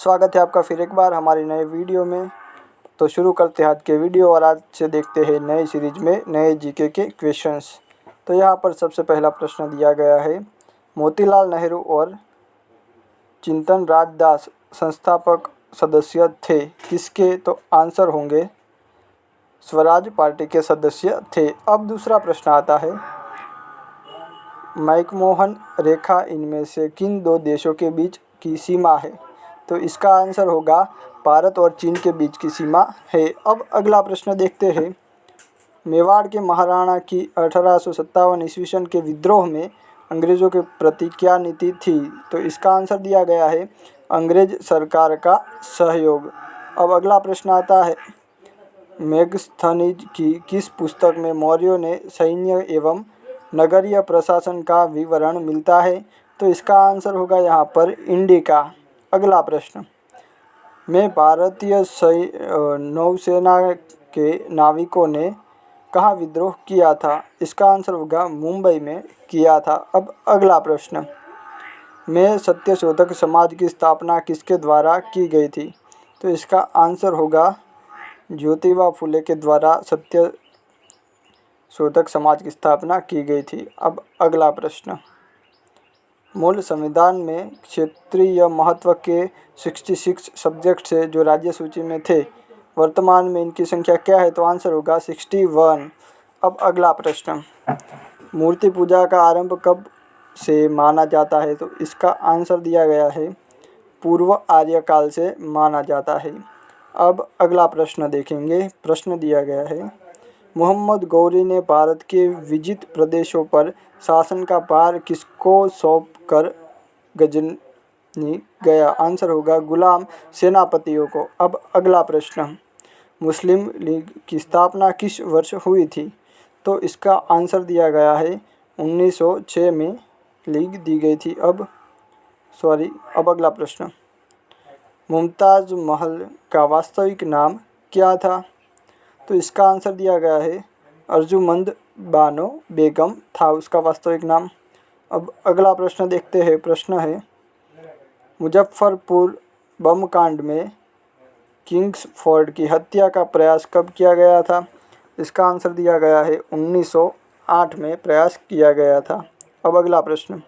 स्वागत है आपका फिर एक बार हमारी नए वीडियो में। तो शुरू करते हैं आज के वीडियो और आज से देखते हैं नए सीरीज में नए जीके के क्वेश्चंस। तो यहाँ पर सबसे पहला प्रश्न दिया गया है, मोतीलाल नेहरू और चिंतन राज दास संस्थापक सदस्य थे किसके? तो आंसर होंगे स्वराज पार्टी के सदस्य थे। अब दूसरा प्रश्न आता है, मैकमोहन रेखा इनमें से किन दो देशों के बीच की सीमा है? तो इसका आंसर होगा भारत और चीन के बीच की सीमा है। अब अगला प्रश्न देखते हैं, मेवाड़ के महाराणा की 1857 ईस्वी सन के विद्रोह में अंग्रेज़ों के प्रति क्या नीति थी? तो इसका आंसर दिया गया है अंग्रेज सरकार का सहयोग। अब अगला प्रश्न आता है, मेगस्थनीज की किस पुस्तक में मौर्यों ने सैन्य एवं नगरीय प्रशासन का विवरण मिलता है? तो इसका आंसर होगा यहाँ पर इंडिका। अगला प्रश्न में भारतीय नौसेना के नाविकों ने कहाँ विद्रोह किया था? इसका आंसर होगा मुंबई में किया था। अब अगला प्रश्न में सत्यशोधक समाज की स्थापना किसके द्वारा की गई थी? तो इसका आंसर होगा ज्योतिबा फुले के द्वारा सत्यशोधक समाज की स्थापना की गई थी। अब अगला प्रश्न, मूल संविधान में क्षेत्रीय महत्व के 66 सब्जेक्ट से जो राज्य सूची में थे, वर्तमान में इनकी संख्या क्या है? तो आंसर होगा 61। अब अगला प्रश्न, मूर्ति पूजा का आरंभ कब से माना जाता है? तो इसका आंसर दिया गया है पूर्व आर्य काल से माना जाता है। अब अगला प्रश्न देखेंगे। प्रश्न दिया गया है, मोहम्मद गौरी ने भारत के विजित प्रदेशों पर शासन का भार किसको सौंप कर गजनी गया? आंसर होगा गुलाम सेनापतियों को। अब अगला प्रश्न, मुस्लिम लीग की स्थापना किस वर्ष हुई थी? तो इसका आंसर दिया गया है 1906 में लीग दी गई थी। अब अगला प्रश्न, मुमताज़ महल का वास्तविक नाम क्या था? तो इसका आंसर दिया गया है अर्जुमंद बानो बेगम था उसका वास्तविक नाम। अब अगला प्रश्न देखते हैं। प्रश्न है, मुजफ्फरपुर बम कांड में किंग्सफोर्ड की हत्या का प्रयास कब किया गया था? इसका आंसर दिया गया है 1908 में प्रयास किया गया था। अब अगला प्रश्न,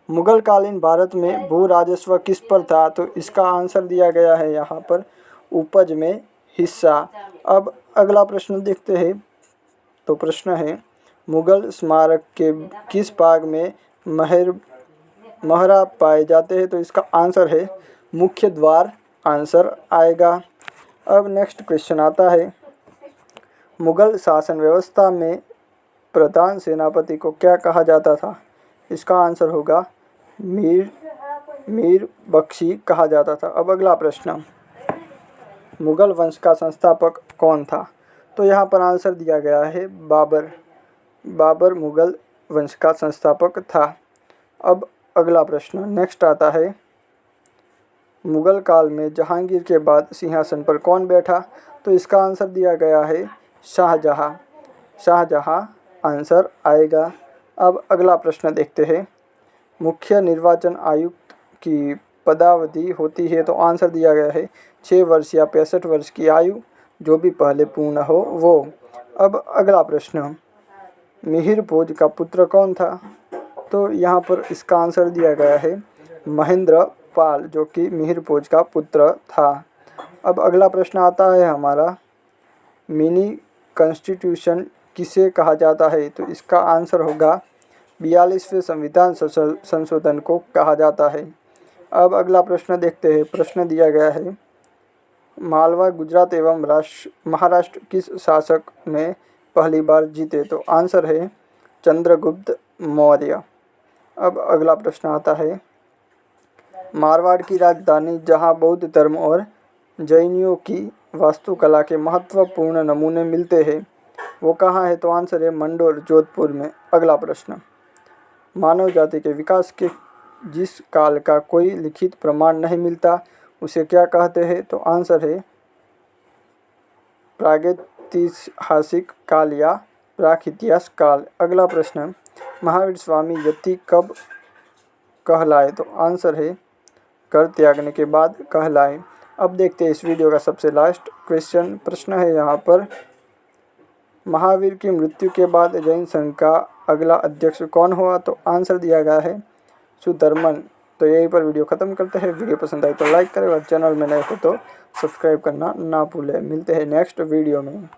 मुगल कालीन भारत में भू राजस्व किस पर था? तो इसका आंसर दिया गया है यहाँ पर उपज में हिस्सा। अब अगला प्रश्न देखते हैं। तो प्रश्न है, मुगल स्मारक के किस भाग में महरा पाए जाते हैं? तो इसका आंसर है मुख्य द्वार आंसर आएगा। अब नेक्स्ट क्वेश्चन आता है, मुगल शासन व्यवस्था में प्रधान सेनापति को क्या कहा जाता था? इसका आंसर होगा मीर बख्शी कहा जाता था। अब अगला प्रश्न, मुगल वंश का संस्थापक कौन था? तो यहाँ पर आंसर दिया गया है बाबर मुगल वंश का संस्थापक था। अब अगला प्रश्न नेक्स्ट आता है, मुगल काल में जहांगीर के बाद सिंहासन पर कौन बैठा? तो इसका आंसर दिया गया है शाहजहाँ आंसर आएगा। अब अगला प्रश्न देखते हैं, मुख्य निर्वाचन आयुक्त की पदावधि होती है? तो आंसर दिया गया है 6 वर्ष या 65 वर्ष की आयु, जो भी पहले पूर्ण हो वो। अब अगला प्रश्न, मिहिर भोज का पुत्र कौन था? तो यहाँ पर इसका आंसर दिया गया है महेंद्र पाल, जो कि मिहिर भोज का पुत्र था। अब अगला प्रश्न आता है हमारा, मिनी कॉन्स्टिट्यूशन किसे कहा जाता है? तो इसका आंसर होगा 42वें संविधान संशोधन को कहा जाता है। अब अगला प्रश्न देखते हैं। प्रश्न दिया गया है, मालवा, गुजरात एवं महाराष्ट्र किस शासक ने पहली बार जीते? तो आंसर है चंद्रगुप्त मौर्य। अब अगला प्रश्न आता है, मारवाड़ की राजधानी जहां बौद्ध धर्म और जैनियों की वास्तुकला के महत्वपूर्ण नमूने मिलते हैं, वो कहाँ है? तो आंसर है मंडोर, जोधपुर में। अगला प्रश्न, मानव जाति के विकास के जिस काल का कोई लिखित प्रमाण नहीं मिलता उसे क्या कहते हैं? तो आंसर है प्रागैतिहासिक काल या प्राक इतिहास काल। अगला प्रश्न, महावीर स्वामी यति कब कहलाए? तो आंसर है कर त्यागने के बाद कहलाए। अब देखते हैं इस वीडियो का सबसे लास्ट क्वेश्चन। प्रश्न है यहाँ पर, महावीर की मृत्यु के बाद जैन संघ का अगला अध्यक्ष कौन हुआ? तो आंसर दिया गया है सुधर्मन। तो यहीं पर वीडियो ख़त्म करते हैं। वीडियो पसंद आए तो लाइक करें और चैनल में नए हो तो सब्सक्राइब करना ना भूलें। मिलते हैं नेक्स्ट वीडियो में।